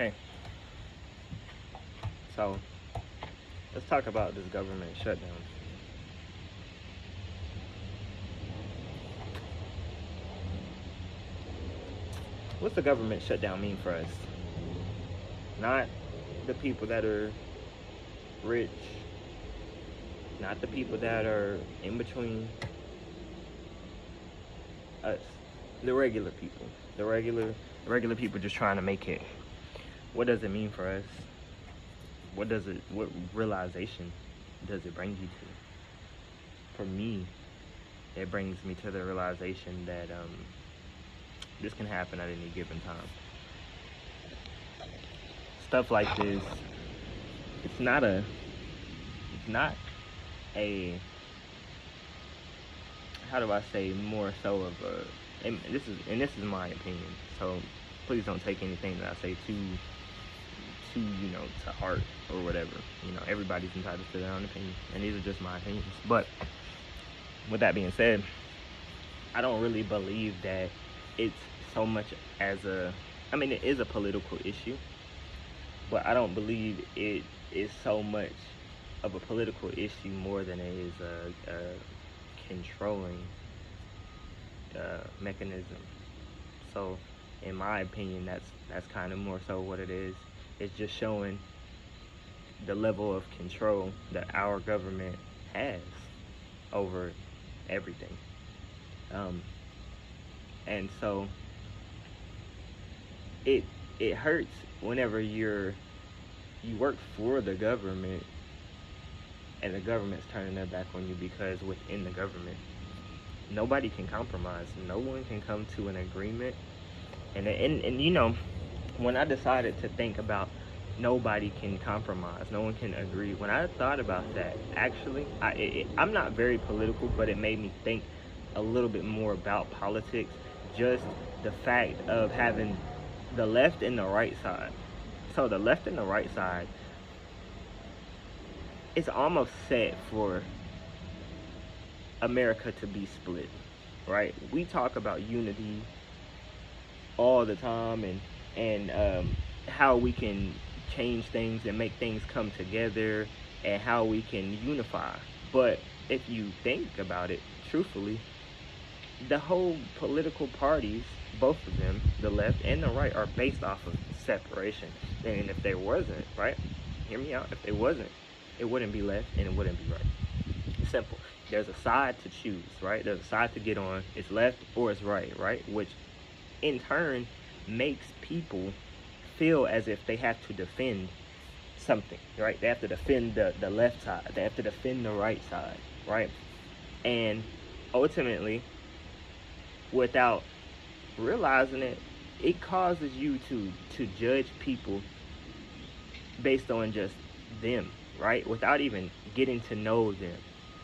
Okay, so let's talk about this government shutdown. What's the government shutdown mean for us? Not the people that are rich, not the people that are in between us, the regular people, the regular people just trying to make it. What does it mean for us? What realization does it bring you to? For me, it brings me to the realization that this can happen at any given time. Stuff like this, it's not a, how do I say, more so of a, and this is my opinion, so please don't take anything that I say too to heart or whatever. Everybody's entitled to their own opinion, and these are just my opinions. But with that being said, I don't really believe that it's so much as it is a political issue, but I don't believe it is so much of a political issue more than it is a controlling mechanism. So in my opinion, that's kind of more so what it is. It's just showing the level of control that our government has over everything. And so it hurts whenever you work for the government and the government's turning their back on you, because within the government, nobody can compromise. No one can come to an agreement. And when I decided to think about nobody can compromise, no one can agree, when I thought about that, actually, I'm not very political, but it made me think a little bit more about politics. Just the fact of having the left and the right side. So the left and the right side, it's almost set for America to be split, right? We talk about unity all the time, and how we can change things and make things come together, and how we can unify. But if you think about it truthfully, the whole political parties, both of them, the left and the right, are based off of separation. And if there wasn't, right, hear me out, if there wasn't, it wouldn't be left and it wouldn't be right. Simple. There's a side to choose, right? There's a side to get on. It's left or it's right, right? Which in turn makes people feel as if they have to defend something, right? They have to defend the left side. They have to defend the right side, right? And ultimately, without realizing it, it causes you to judge people based on just them, right? Without even getting to know them,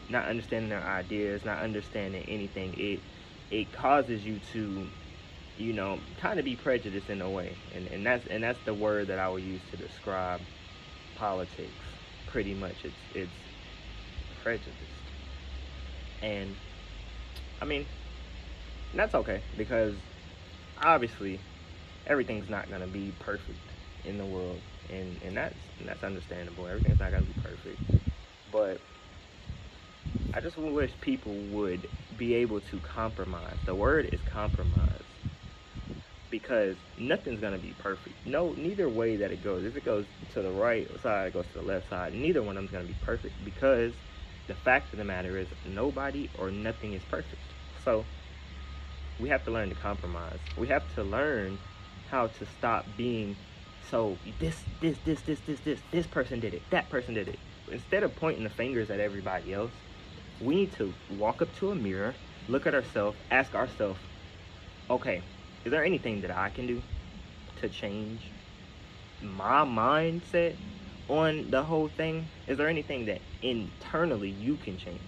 not understanding their ideas, not understanding anything. It causes you to, kind of be prejudiced in a way, and that's the word that I would use to describe politics. Pretty much, it's prejudiced, and that's okay, because obviously everything's not gonna be perfect in the world, and that's understandable. Everything's not gonna be perfect, but I just wish people would be able to compromise. The word is compromise, because nothing's gonna be perfect. Neither way that it goes. If it goes to the right side, it goes to the left side. Neither one of them's gonna be perfect, because the fact of the matter is nobody or nothing is perfect. So we have to learn to compromise. We have to learn how to stop being so this person did it, that person did it. Instead of pointing the fingers at everybody else, we need to walk up to a mirror, look at ourselves, ask ourselves, okay, is there anything that I can do to change my mindset on the whole thing? Is there anything that internally you can change?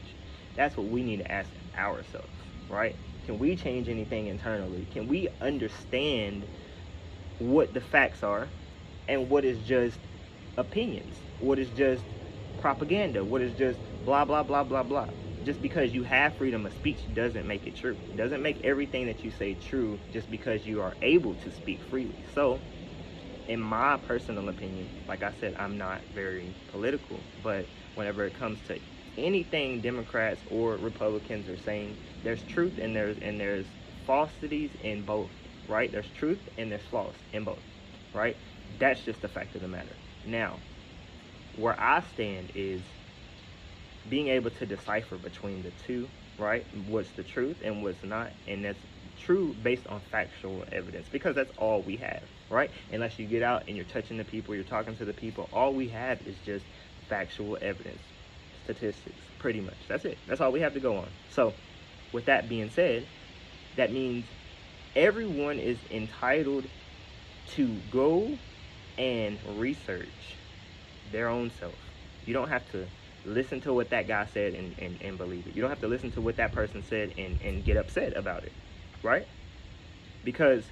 That's what we need to ask ourselves, right? Can we change anything internally? Can we understand what the facts are and what is just opinions? What is just propaganda? What is just blah, blah, blah, blah, blah? Just because you have freedom of speech doesn't make it true. It doesn't make everything that you say true just because you are able to speak freely. So in my personal opinion, like I said, I'm not very political, but whenever it comes to anything Democrats or Republicans are saying, there's truth and there's falsities in both, right? There's truth and there's false in both, right? That's just the fact of the matter. Now, where I stand is being able to decipher between the two, right? What's the truth and what's not, and that's true based on factual evidence, because that's all we have, right? Unless you get out and you're touching the people, you're talking to the people, all we have is just factual evidence, statistics, pretty much. That's it. That's all we have to go on. So with that being said, that means everyone is entitled to go and research their own self. You don't have to listen to what that guy said and believe it. You don't have to listen to what that person said and get upset about it, right? Because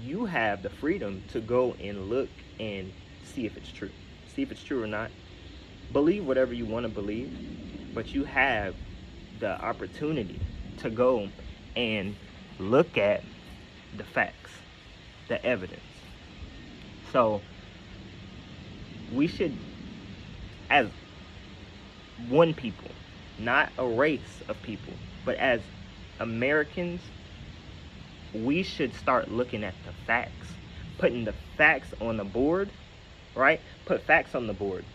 you have the freedom to go and look and see if it's true. See if it's true or not. Believe whatever you want to believe, but you have the opportunity to go and look at the facts, the evidence. So we should, as one people, not a race of people, but as Americans, we should start looking at the facts, putting the facts on the board, right? Put facts on the board,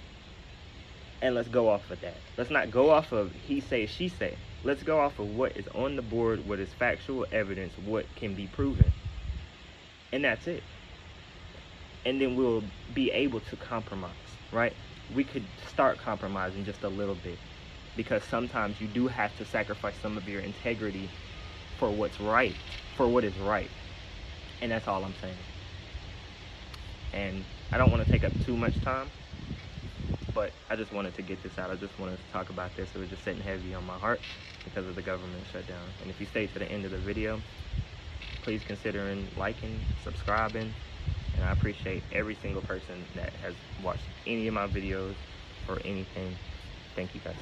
and let's go off of that. Let's not go off of he say, she say. Let's go off of what is on the board, what is factual evidence, what can be proven, and that's it. And then we'll be able to compromise, right? We could start compromising just a little bit, because sometimes you do have to sacrifice some of your integrity for what's right, for what is right. And that's all I'm saying. And I don't want to take up too much time, but I just wanted to get this out. I just wanted to talk about this. It was just sitting heavy on my heart because of the government shutdown. And if you stay to the end of the video, please consider liking, subscribing, and I appreciate every single person that has watched any of my videos or anything. Thank you guys.